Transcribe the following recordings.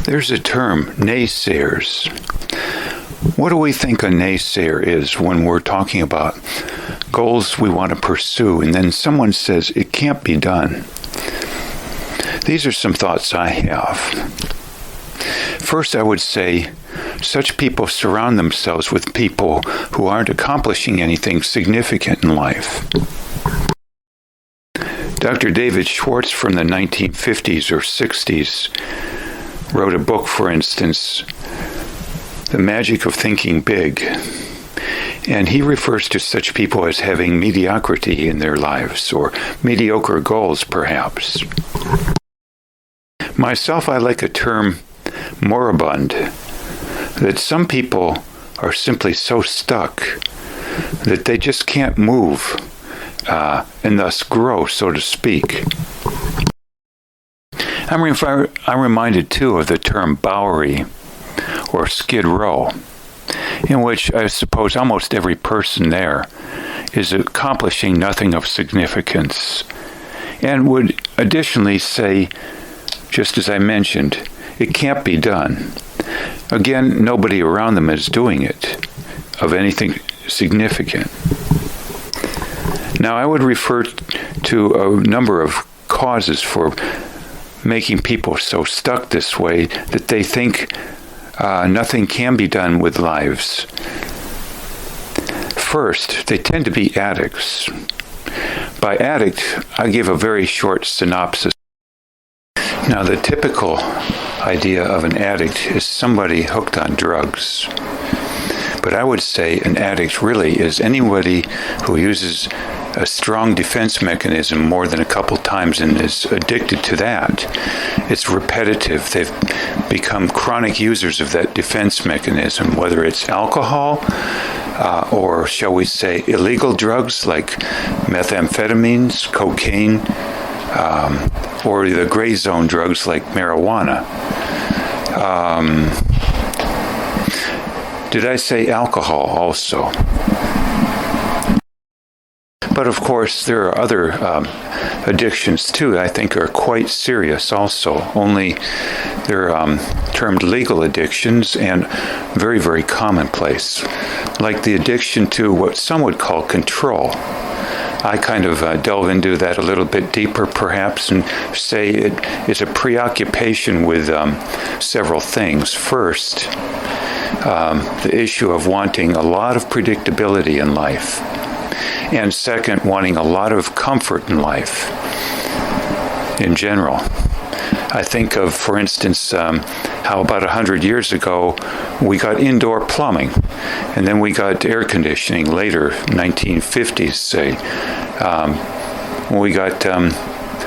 There's a term, naysayers. What do we think a naysayer is when we're talking about goals we want to pursue and then someone says it can't be done? These are some thoughts I have. First, I would say such people surround themselves with people who aren't accomplishing anything significant in life. Dr. David Schwartz from the 1950s or 60s wrote a book, for instance, The Magic of Thinking Big. And he refers to such people as having mediocrity in their lives, or mediocre goals, perhaps. Myself, I like a term, moribund, that some people are simply so stuck that they just can't move and thus grow, so to speak. I'm reminded, too, of the term Bowery or Skid Row, in which I suppose almost every person there is accomplishing nothing of significance, and would additionally say, just as I mentioned, it can't be done. Again, nobody around them is doing it of anything significant. Now, I would refer to a number of causes for making people so stuck this way that they think nothing can be done with lives. First, they tend to be addicts. By addict, I give a very short synopsis. Now, the typical idea of an addict is somebody hooked on drugs. But I would say an addict really is anybody who uses a strong defense mechanism more than a couple times and is addicted to that. It's repetitive. They've become chronic users of that defense mechanism, whether it's alcohol or, shall we say, illegal drugs like methamphetamines, cocaine, or the gray zone drugs like marijuana. Did I say alcohol also? But of course, there are other addictions too, I think are quite serious also. Only they're termed legal addictions and very, very commonplace. Like the addiction to what some would call control. I kind of delve into that a little bit deeper perhaps and say it is a preoccupation with several things. First, the issue of wanting a lot of predictability in life. And second, wanting a lot of comfort in life in general. I think of, for instance, how about 100 years ago we got indoor plumbing, and then we got air conditioning later, 1950s, say. We got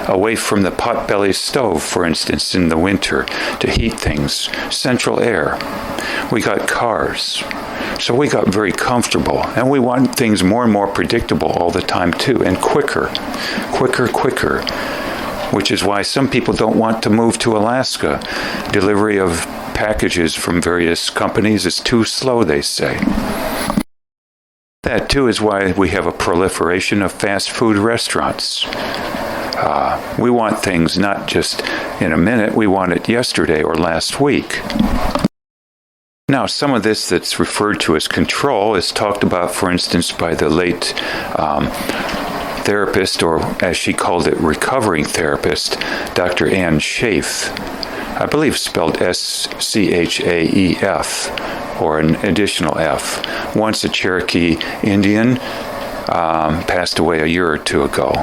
away from the pot-belly stove, for instance, in the winter to heat things, central air. We got cars. So we got very comfortable, and we want things more and more predictable all the time too, and quicker, which is why some people don't want to move to Alaska. Delivery of packages from various companies is too slow, they say. That too is why we have a proliferation of fast food restaurants. We want things not just in a minute, we want it yesterday or last week. Now, some of this that's referred to as control is talked about, for instance, by the late therapist, or as she called it, recovering therapist, Dr. Ann Schaef. I believe spelled S-C-H-A-E-F, or an additional F. Once a Cherokee Indian, passed away a year or two ago.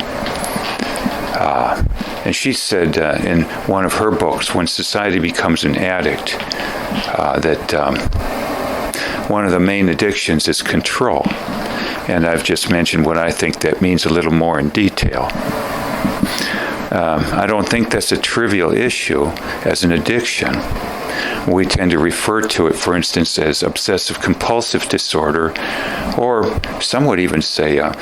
And she said in one of her books, when society becomes an addict, that one of the main addictions is control. And I've just mentioned what I think that means a little more in detail. I don't think that's a trivial issue as an addiction. We tend to refer to it, for instance, as obsessive-compulsive disorder, or some would even say a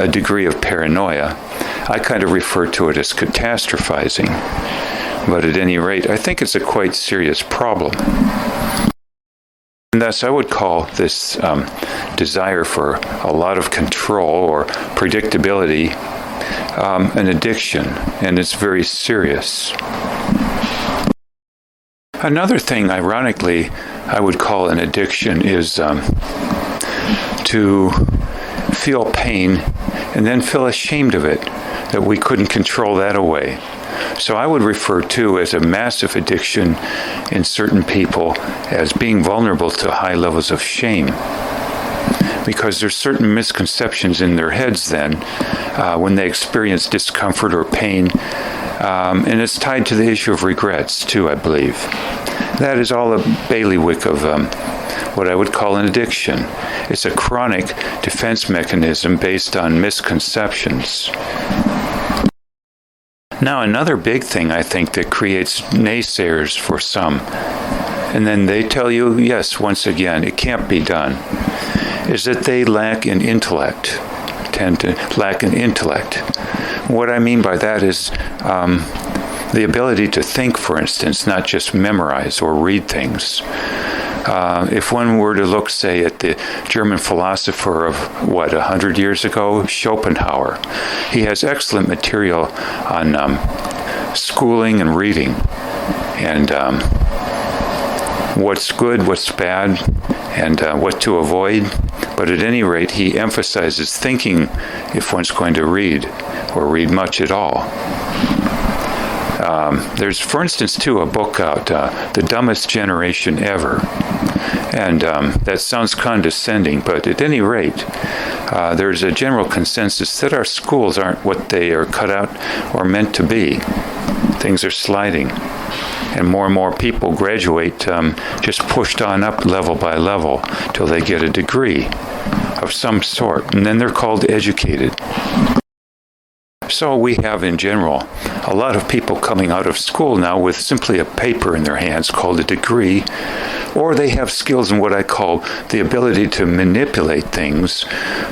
degree of paranoia. I kind of refer to it as catastrophizing. But at any rate, I think it's a quite serious problem. And thus, I would call this desire for a lot of control or predictability an addiction, and it's very serious. Another thing, ironically, I would call an addiction is to feel pain and then feel ashamed of it, that we couldn't control that away. So I would refer to as a massive addiction in certain people as being vulnerable to high levels of shame, because there's certain misconceptions in their heads then when they experience discomfort or pain, and it's tied to the issue of regrets too, I believe. That is all a bailiwick of what I would call an addiction. It's a chronic defense mechanism based on misconceptions. Now, another big thing I think that creates naysayers for some, and then they tell you, yes, once again, it can't be done, is that they lack in intellect, tend to lack in intellect. What I mean by that is the ability to think, for instance, not just memorize or read things. If one were to look, say, at the German philosopher of, 100 years ago, Schopenhauer, he has excellent material on schooling and reading, and what's good, what's bad, and what to avoid. But at any rate, he emphasizes thinking if one's going to read, or read much at all. There's, for instance, too, a book out, The Dumbest Generation Ever. And that sounds condescending, but at any rate, there's a general consensus that our schools aren't what they are cut out or meant to be. Things are sliding, and more people graduate just pushed on up level by level till they get a degree of some sort, and then they're called educated. So we have, in general, a lot of people coming out of school now with simply a paper in their hands called a degree, or they have skills in what I call the ability to manipulate things,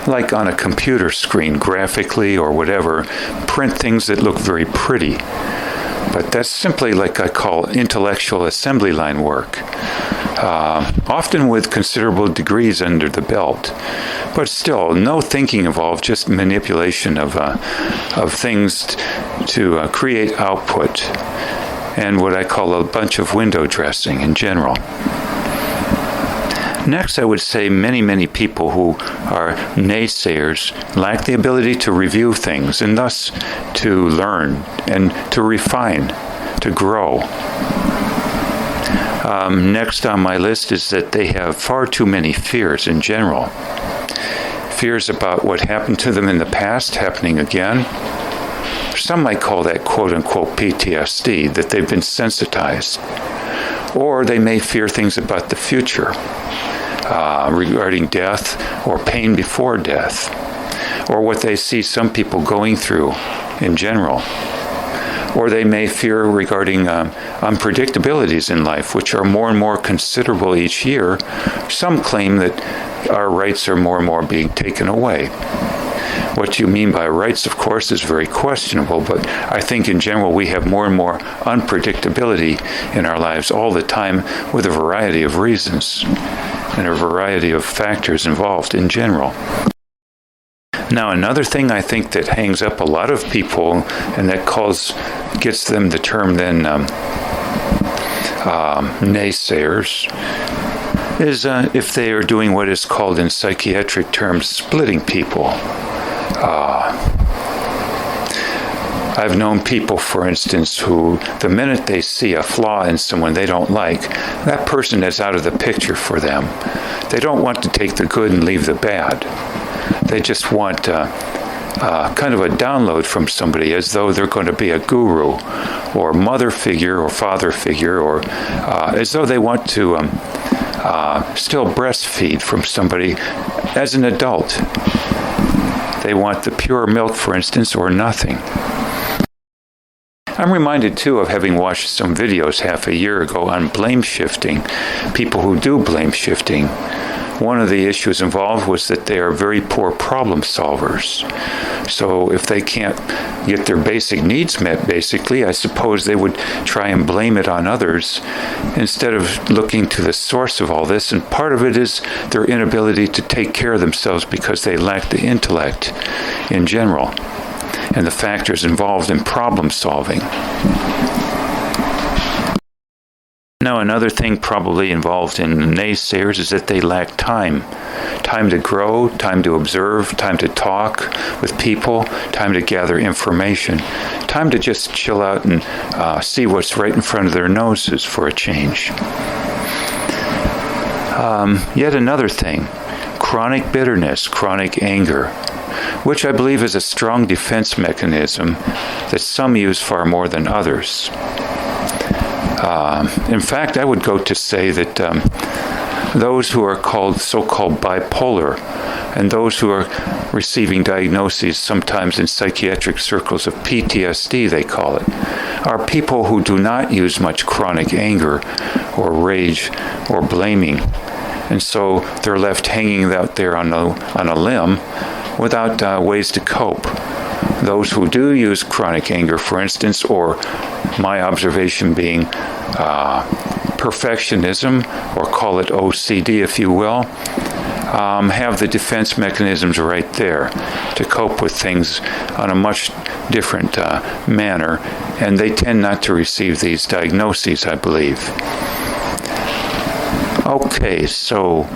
like on a computer screen, graphically or whatever, print things that look very pretty. But that's simply like I call intellectual assembly line work, often with considerable degrees under the belt. But still, no thinking involved, just manipulation of things to create output, and what I call a bunch of window dressing in general. Next, I would say many people who are naysayers lack the ability to review things and thus to learn and to refine, to grow. Next on my list is that they have far too many fears in general. Fears about what happened to them in the past happening again. Some might call that quote-unquote PTSD, that they've been sensitized. Or they may fear things about the future, regarding death or pain before death, or what they see some people going through in general. Or they may fear regarding unpredictabilities in life, which are more and more considerable each year. Some claim that our rights are more and more being taken away. What you mean by rights, of course, is very questionable, but I think in general we have more and more unpredictability in our lives all the time, with a variety of reasons and a variety of factors involved in general. Now, another thing I think that hangs up a lot of people, and that gets them the term then naysayers, is if they are doing what is called in psychiatric terms splitting people. I've known people, for instance, who the minute they see a flaw in someone they don't like, that person is out of the picture for them. They don't want to take the good and leave the bad. They just want kind of a download from somebody, as though they're going to be a guru or mother figure or father figure, or as though they want to still breastfeed from somebody as an adult. They want the pure milk, for instance, or nothing. I'm reminded, too, of having watched some videos half a year ago on blame shifting, people who do blame shifting. One of the issues involved was that they are very poor problem solvers. So if they can't get their basic needs met, basically, I suppose they would try and blame it on others instead of looking to the source of all this. And part of it is their inability to take care of themselves because they lack the intellect in general and the factors involved in problem solving. Now, another thing probably involved in naysayers is that they lack time. Time to grow, time to observe, time to talk with people, time to gather information, time to just chill out and see what's right in front of their noses for a change. Yet another thing, chronic bitterness, chronic anger, which I believe is a strong defense mechanism that some use far more than others. In fact, I would go to say that those who are so-called bipolar and those who are receiving diagnoses sometimes in psychiatric circles of PTSD, they call it, are people who do not use much chronic anger or rage or blaming. And so they're left hanging out there on a limb without ways to cope. Those who do use chronic anger, for instance, or my observation being perfectionism, or call it OCD if you will, have the defense mechanisms right there to cope with things on a much different manner, and they tend not to receive these diagnoses, I believe. Okay, so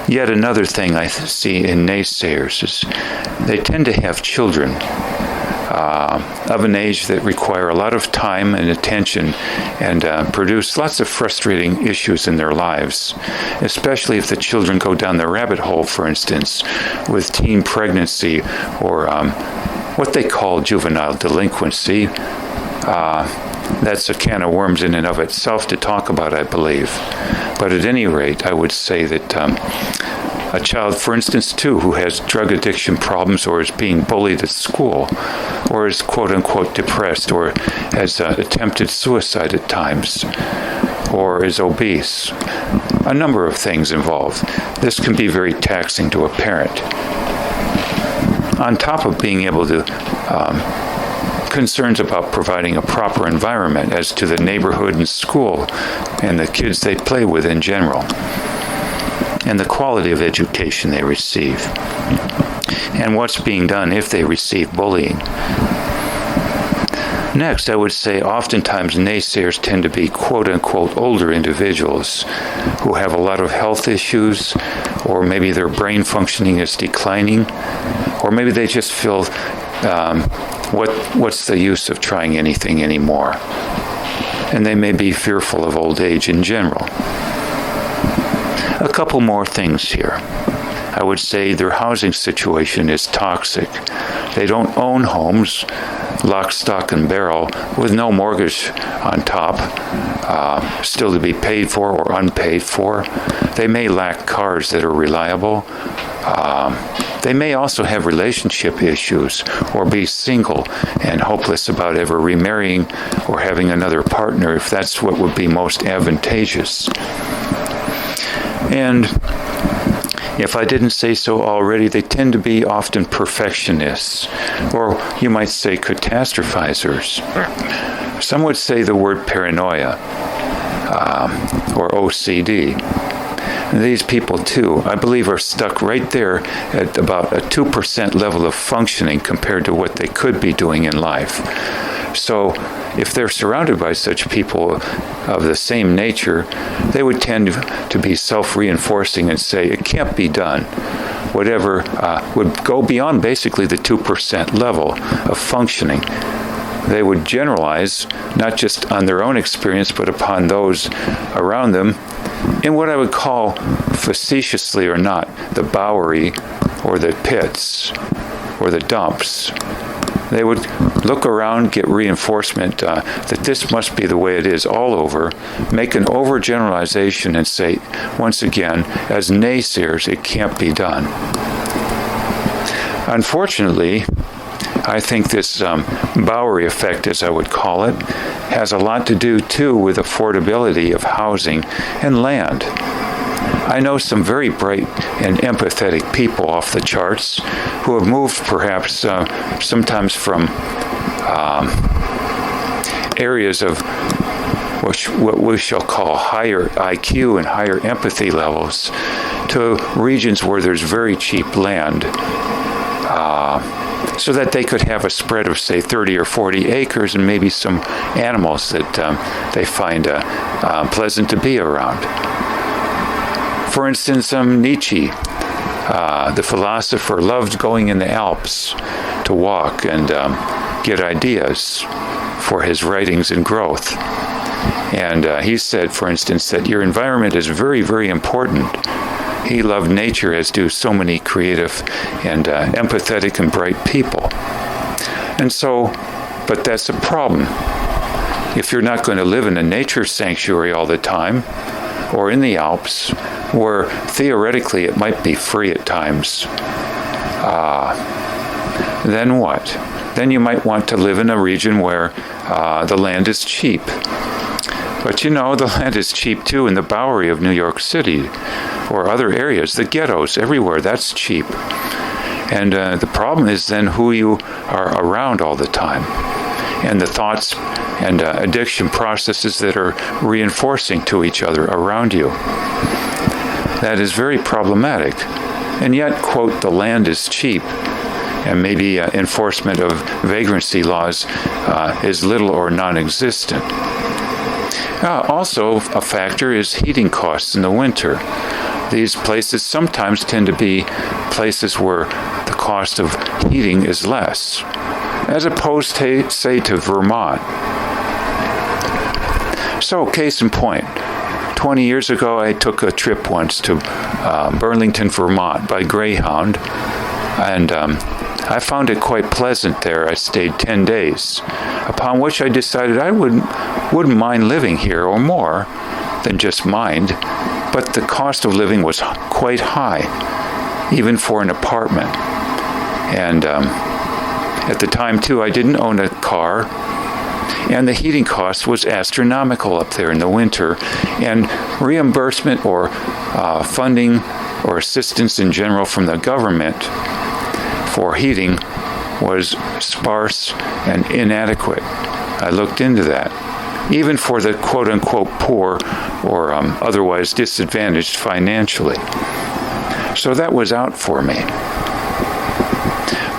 yet another thing I see in naysayers is they tend to have children of an age that require a lot of time and attention and produce lots of frustrating issues in their lives, especially if the children go down the rabbit hole, for instance, with teen pregnancy or what they call juvenile delinquency. That's a can of worms in and of itself to talk about, I believe. But at any rate, I would say that a child, for instance, too, who has drug addiction problems or is being bullied at school or is quote-unquote depressed or has attempted suicide at times or is obese, a number of things involved. This can be very taxing to a parent. On top of being able to concerns about providing a proper environment as to the neighborhood and school and the kids they play with in general, and the quality of education they receive, and what's being done if they receive bullying. Next, I would say oftentimes naysayers tend to be quote-unquote older individuals who have a lot of health issues, or maybe their brain functioning is declining, or maybe they just feel what's the use of trying anything anymore? And they may be fearful of old age in general. A couple more things here. I would say their housing situation is toxic. They don't own homes, lock, stock, and barrel, with no mortgage on top, still to be paid for or unpaid for. They may lack cars that are reliable. They may also have relationship issues or be single and hopeless about ever remarrying or having another partner if that's what would be most advantageous. And if I didn't say so already, they tend to be often perfectionists, or you might say catastrophizers. Some would say the word paranoia or OCD. And these people, too, I believe, are stuck right there at about a 2% level of functioning compared to what they could be doing in life. So if they're surrounded by such people of the same nature, they would tend to be self-reinforcing and say, it can't be done. Whatever would go beyond basically the 2% level of functioning. They would generalize, not just on their own experience, but upon those around them, in what I would call, facetiously or not, the Bowery or the pits or the dumps. They would look around, get reinforcement that this must be the way it is all over, make an overgeneralization and say, once again, as naysayers, it can't be done. Unfortunately, I think this Bowery effect, as I would call it, has a lot to do, too, with affordability of housing and land. I know some very bright and empathetic people off the charts who have moved perhaps sometimes from areas of what we shall call higher IQ and higher empathy levels to regions where there's very cheap land. so that they could have a spread of, say, 30 or 40 acres and maybe some animals that they find pleasant to be around. For instance, Nietzsche, the philosopher, loved going in the Alps to walk and get ideas for his writings and growth. And he said, for instance, that your environment is very, very important. He loved nature, as do so many creative and empathetic and bright people. And so, but that's a problem. If you're not going to live in a nature sanctuary all the time, or in the Alps, where theoretically it might be free at times, then what? Then you might want to live in a region where the land is cheap. But the land is cheap too in the Bowery of New York City or other areas, the ghettos, everywhere, that's cheap. And the problem is then who you are around all the time and the thoughts and addiction processes that are reinforcing to each other around you. That is very problematic. And yet, quote, the land is cheap, and maybe enforcement of vagrancy laws is little or non-existent. Also, a factor is heating costs in the winter. These places sometimes tend to be places where the cost of heating is less, as opposed to, say, to Vermont. So, case in point, 20 years ago I took a trip once to Burlington, Vermont by Greyhound, and I found it quite pleasant there. I stayed 10 days, upon which I decided I wouldn't mind living here or more than just mind, but the cost of living was quite high, even for an apartment. And at the time, too, I didn't own a car, and the heating cost was astronomical up there in the winter, and reimbursement or funding or assistance in general from the government for heating was sparse and inadequate. I looked into that, even for the quote-unquote poor or otherwise disadvantaged financially. So that was out for me.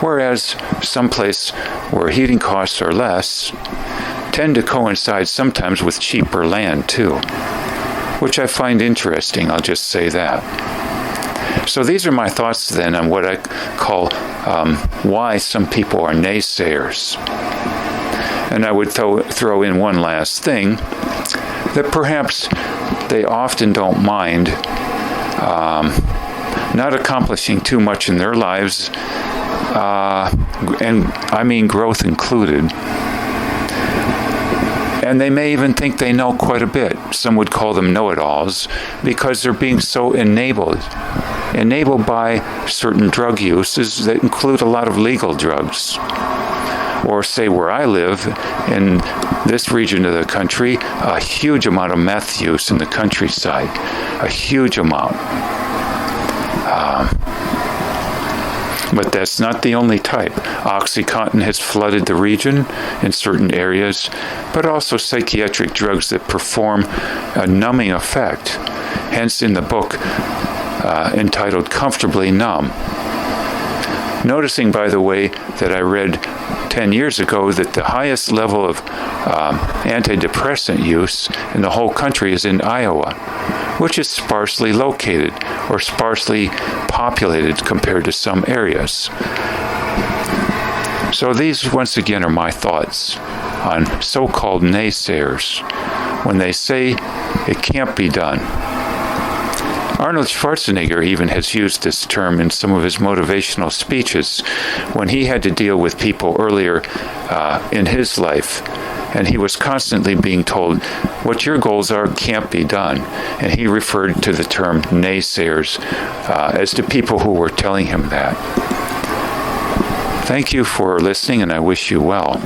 Whereas someplace where heating costs are less tend to coincide sometimes with cheaper land too, which I find interesting, I'll just say that. So these are my thoughts then on what I call why some people are naysayers. And I would throw in one last thing, that perhaps they often don't mind not accomplishing too much in their lives, and I mean growth included. And they may even think they know quite a bit. Some would call them know-it-alls because they're being so enabled by certain drug uses that include a lot of legal drugs. Or say where I live, in this region of the country, a huge amount of meth use in the countryside. A huge amount. But that's not the only type. OxyContin has flooded the region in certain areas, but also psychiatric drugs that perform a numbing effect. Hence in the book entitled Comfortably Numb. Noticing, by the way, that I read 10 years ago that the highest level of antidepressant use in the whole country is in Iowa, which is sparsely located or sparsely populated compared to some areas. So these, once again, are my thoughts on so-called naysayers when they say it can't be done. Arnold Schwarzenegger even has used this term in some of his motivational speeches when he had to deal with people earlier in his life. And he was constantly being told, what your goals are can't be done. And he referred to the term naysayers as to people who were telling him that. Thank you for listening, and I wish you well.